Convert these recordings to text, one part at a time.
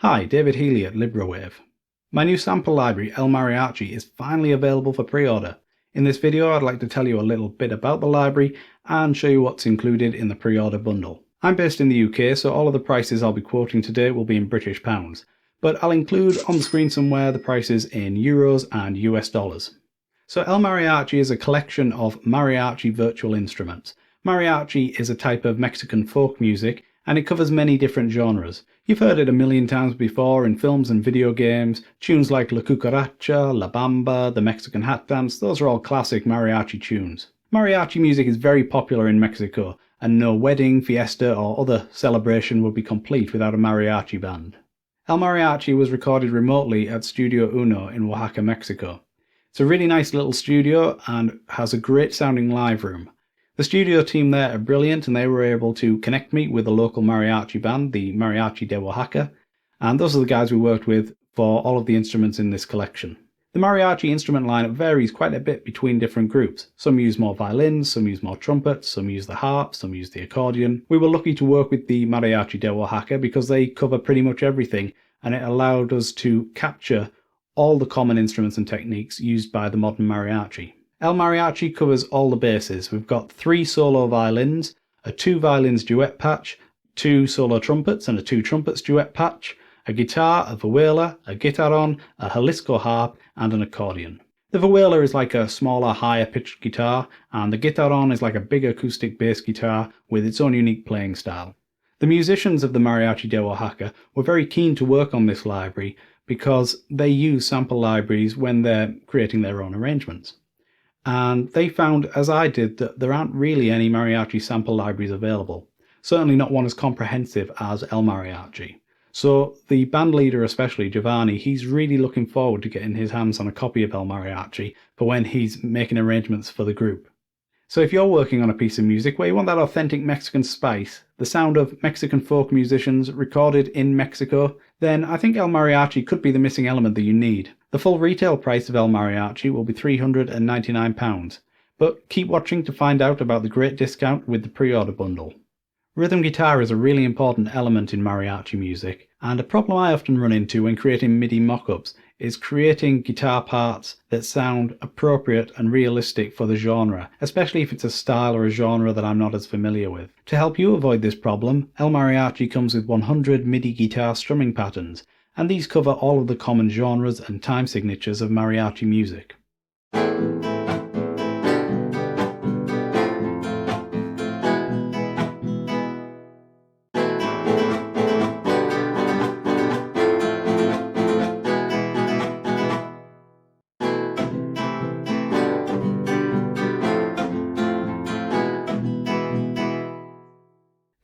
Hi, David Healy at Libre. My new sample library, El Mariachi, is finally available for pre-order. In this video, I'd like to tell you a little bit about the library and show you what's included in the pre-order bundle. I'm based in the UK, so all of the prices I'll be quoting today will be in British pounds, but I'll include on the screen somewhere the prices in euros and US dollars. So El Mariachi is a collection of mariachi virtual instruments. Mariachi is a type of Mexican folk music, and it covers many different genres. You've heard it a million times before in films and video games. Tunes like La Cucaracha, La Bamba, the Mexican Hat Dance, those are all classic mariachi tunes. Mariachi music is very popular in Mexico, and no wedding, fiesta, or other celebration would be complete without a mariachi band. El Mariachi was recorded remotely at Studio Uno in Oaxaca, Mexico. It's a really nice little studio and has a great sounding live room. The studio team there are brilliant, and they were able to connect me with a local mariachi band, the Mariachi de Oaxaca, and those are the guys we worked with for all of the instruments in this collection. The mariachi instrument lineup varies quite a bit between different groups. Some use more violins, some use more trumpets, some use the harp, some use the accordion. We were lucky to work with the Mariachi de Oaxaca because they cover pretty much everything, and it allowed us to capture all the common instruments and techniques used by the modern mariachi. El Mariachi covers all the bases. We've got 3 solo violins, a 2 violins duet patch, 2 solo trumpets and a 2 trumpets duet patch, a guitar, a vihuela, a guitarron, a Jalisco harp, and an accordion. The vihuela is like a smaller, higher pitched guitar, and the guitarron is like a big acoustic bass guitar with its own unique playing style. The musicians of the Mariachi de Oaxaca were very keen to work on this library because they use sample libraries when they're creating their own arrangements. And they found, as I did, that there aren't really any mariachi sample libraries available. Certainly not one as comprehensive as El Mariachi. So the band leader, especially Giovanni, he's really looking forward to getting his hands on a copy of El Mariachi for when he's making arrangements for the group. So if you're working on a piece of music where you want that authentic Mexican spice, the sound of Mexican folk musicians recorded in Mexico, then I think El Mariachi could be the missing element that you need. The full retail price of El Mariachi will be £399, but keep watching to find out about the great discount with the pre-order bundle. Rhythm guitar is a really important element in mariachi music, and a problem I often run into when creating MIDI mock-ups is creating guitar parts that sound appropriate and realistic for the genre, especially if it's a style or a genre that I'm not as familiar with. To help you avoid this problem, El Mariachi comes with 100 MIDI guitar strumming patterns, and these cover all of the common genres and time signatures of mariachi music.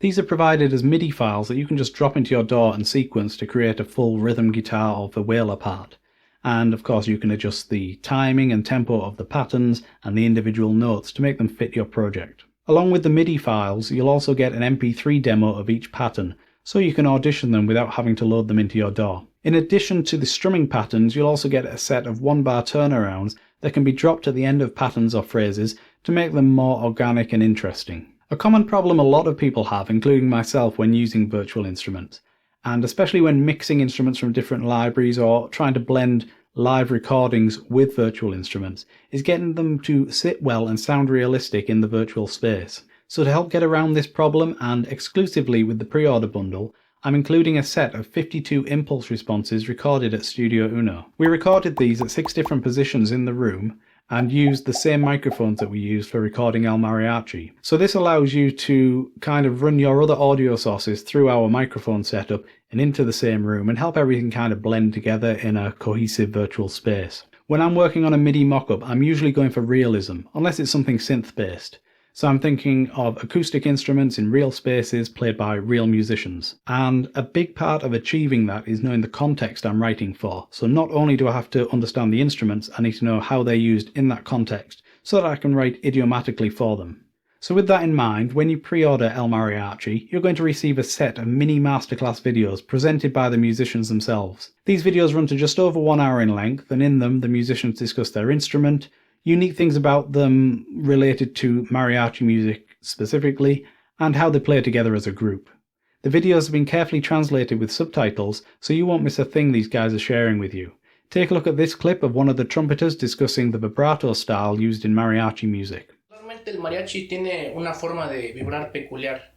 These are provided as MIDI files that you can just drop into your DAW and sequence to create a full rhythm guitar or vihuela part. And of course you can adjust the timing and tempo of the patterns and the individual notes to make them fit your project. Along with the MIDI files, you'll also get an MP3 demo of each pattern, so you can audition them without having to load them into your DAW. In addition to the strumming patterns, you'll also get a set of 1-bar turnarounds that can be dropped at the end of patterns or phrases to make them more organic and interesting. A common problem a lot of people have, including myself, when using virtual instruments, and especially when mixing instruments from different libraries or trying to blend live recordings with virtual instruments, is getting them to sit well and sound realistic in the virtual space. So to help get around this problem, and exclusively with the pre-order bundle, I'm including a set of 52 impulse responses recorded at Studio Uno. We recorded these at 6 different positions in the room, and used the same microphones that we used for recording El Mariachi. So this allows you to kind of run your other audio sources through our microphone setup and into the same room and help everything kind of blend together in a cohesive virtual space. When I'm working on a MIDI mock-up, I'm usually going for realism, unless it's something synth-based. So I'm thinking of acoustic instruments in real spaces played by real musicians. And a big part of achieving that is knowing the context I'm writing for. So not only do I have to understand the instruments, I need to know how they're used in that context so that I can write idiomatically for them. So with that in mind, when you pre-order El Mariachi, you're going to receive a set of mini masterclass videos presented by the musicians themselves. These videos run to just over 1 hour in length, and in them the musicians discuss their instrument, unique things about them related to mariachi music specifically, and how they play together as a group. The videos have been carefully translated with subtitles, so you won't miss a thing these guys are sharing with you. Take a look at this clip of one of the trumpeters discussing the vibrato style used in mariachi music. Realmente el mariachi tiene una forma de vibrar peculiar.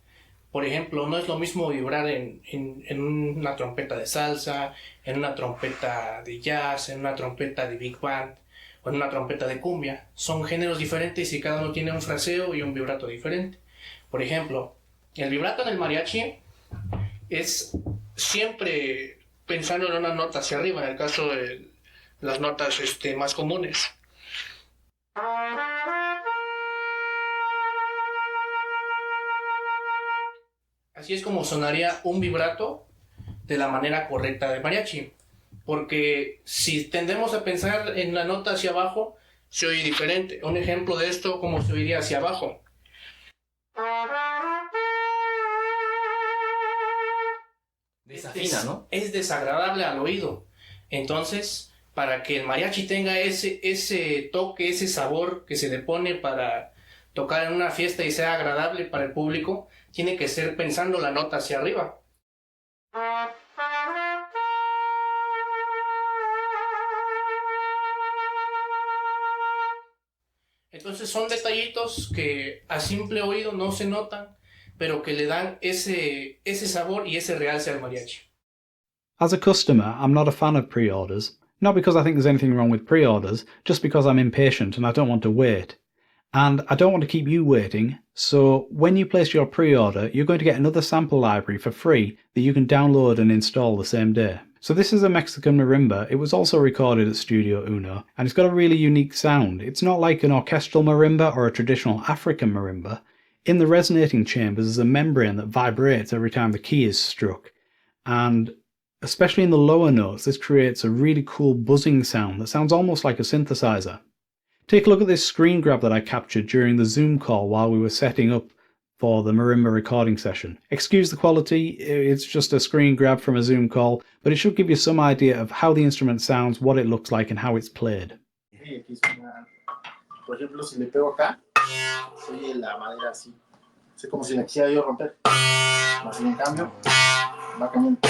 Por ejemplo, no es lo mismo vibrar en una trompeta de salsa, en una trompeta de jazz, en una trompeta de big band o en una trompeta de cumbia. Son géneros diferentes y cada uno tiene un fraseo y un vibrato diferente. Por ejemplo, el vibrato en el mariachi es siempre pensando en una nota hacia arriba, en el caso de las notas más comunes. Así es como sonaría un vibrato de la manera correcta de mariachi. Porque si tendemos a pensar en la nota hacia abajo, se oye diferente. Un ejemplo de esto, como se oiría hacia abajo. Desafina, ¿no? Es desagradable al oído. Entonces, para que el mariachi tenga ese toque, ese sabor que se le pone para tocar en una fiesta y sea agradable para el público, tiene que ser pensando la nota hacia arriba. Entonces son detallitos que a simple oído no se notan, pero que le dan ese sabor y ese realce al mariachi. As a customer, I'm not a fan of pre-orders. Not because I think there's anything wrong with pre-orders, just because I'm impatient and I don't want to wait. And I don't want to keep you waiting, so when you place your pre-order, you're going to get another sample library for free that you can download and install the same day. So this is a Mexican marimba. It was also recorded at Studio Uno, and it's got a really unique sound. It's not like an orchestral marimba or a traditional African marimba. In the resonating chambers is a membrane that vibrates every time the key is struck, and especially in the lower notes, this creates a really cool buzzing sound that sounds almost like a synthesizer. Take a look at this screen grab that I captured during the Zoom call while we were setting up for the marimba recording session. Excuse the quality, it's just a screen grab from a Zoom call, but it should give you some idea of how the instrument sounds, what it looks like, and how it's played. Por ejemplo, si le pego acá, se oye la madera así. Es como si la quisiera yo romper. Así en cambio, va cambiando.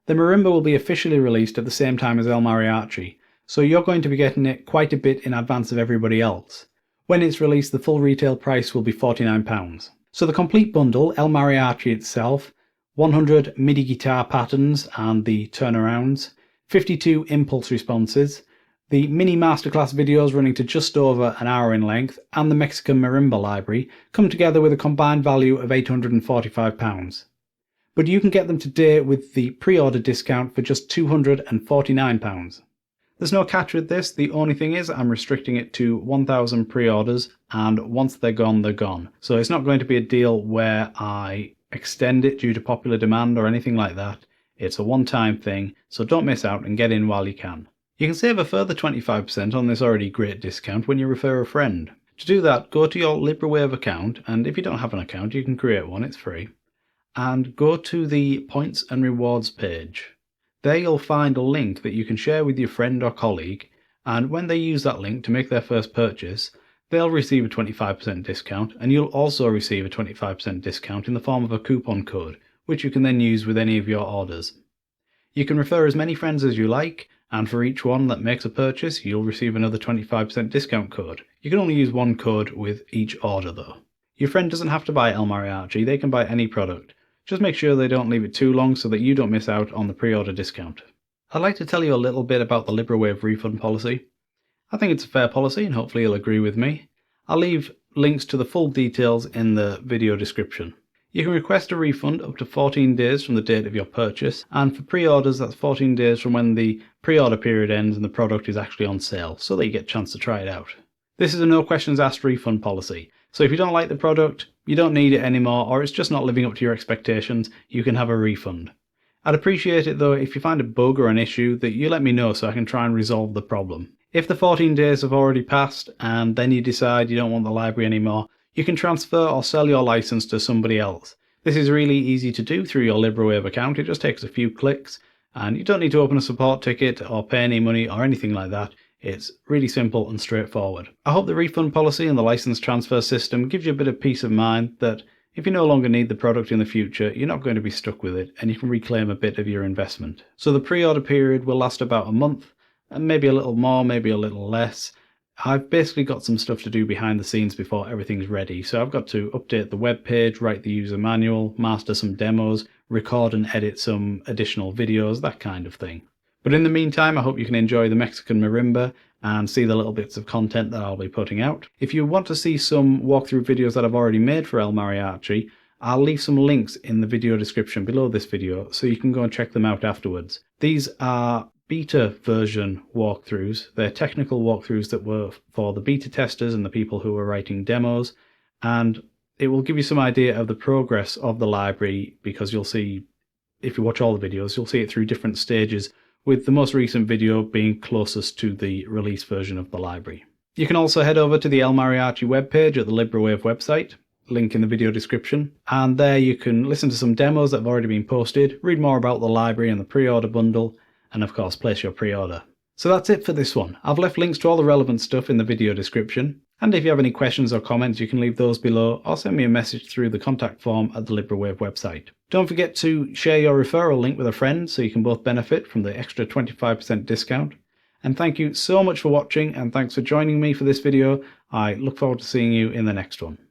The marimba will be officially released at the same time as El Mariachi, so you're going to be getting it quite a bit in advance of everybody else. When it's released, the full retail price will be £49. So the complete bundle, El Mariachi itself, 100 MIDI guitar patterns and the turnarounds, 52 impulse responses, the mini masterclass videos running to just over an hour in length, and the Mexican marimba library come together with a combined value of £845. But you can get them today with the pre-order discount for just £249. There's no catch with this, the only thing is I'm restricting it to 1,000 pre-orders, and once they're gone, they're gone. So it's not going to be a deal where I extend it due to popular demand or anything like that. It's a one-time thing, so don't miss out and get in while you can. You can save a further 25% on this already great discount when you refer a friend. To do that, go to your Libre account, and if you don't have an account, you can create one, it's free. And go to the Points and Rewards page. There you'll find a link that you can share with your friend or colleague, and when they use that link to make their first purchase, they'll receive a 25% discount, and you'll also receive a 25% discount in the form of a coupon code, which you can then use with any of your orders. You can refer as many friends as you like, and for each one that makes a purchase, you'll receive another 25% discount code. You can only use one code with each order though. Your friend doesn't have to buy El Mariachi, they can buy any product. Just make sure they don't leave it too long so that you don't miss out on the pre-order discount. I'd like to tell you a little bit about the Libre refund policy. I think it's a fair policy and hopefully you'll agree with me. I'll leave links to the full details in the video description. You can request a refund up to 14 days from the date of your purchase, and for pre-orders that's 14 days from when the pre-order period ends and the product is actually on sale, so that you get a chance to try it out. This is a no questions asked refund policy, so if you don't like the product, you don't need it anymore, or it's just not living up to your expectations, you can have a refund. I'd appreciate it though if you find a bug or an issue that you let me know so I can try and resolve the problem. If the 14 days have already passed and then you decide you don't want the library anymore, you can transfer or sell your license to somebody else. This is really easy to do through your Libre account. It just takes a few clicks and you don't need to open a support ticket or pay any money or anything like that. It's really simple and straightforward. I hope the refund policy and the license transfer system gives you a bit of peace of mind that if you no longer need the product in the future, you're not going to be stuck with it and you can reclaim a bit of your investment. So the pre-order period will last about a month, and maybe a little more, maybe a little less. I've basically got some stuff to do behind the scenes before everything's ready. So I've got to update the web page, write the user manual, master some demos, record and edit some additional videos, that kind of thing. But in the meantime, I hope you can enjoy the Mexican marimba and see the little bits of content that I'll be putting out. If you want to see some walkthrough videos that I've already made for El Mariachi, I'll leave some links in the video description below this video so you can go and check them out afterwards. These are beta version walkthroughs. They're technical walkthroughs that were for the beta testers and the people who were writing demos, and it will give you some idea of the progress of the library because you'll see, if you watch all the videos, you'll see it through different stages, with the most recent video being closest to the release version of the library. You can also head over to the El Mariachi webpage at the Libre website, link in the video description, and there you can listen to some demos that have already been posted, read more about the library and the pre-order bundle, and of course place your pre-order. So that's it for this one. I've left links to all the relevant stuff in the video description, and if you have any questions or comments you can leave those below or send me a message through the contact form at the Libre website. Don't forget to share your referral link with a friend so you can both benefit from the extra 25% discount. And thank you so much for watching and thanks for joining me for this video. I look forward to seeing you in the next one.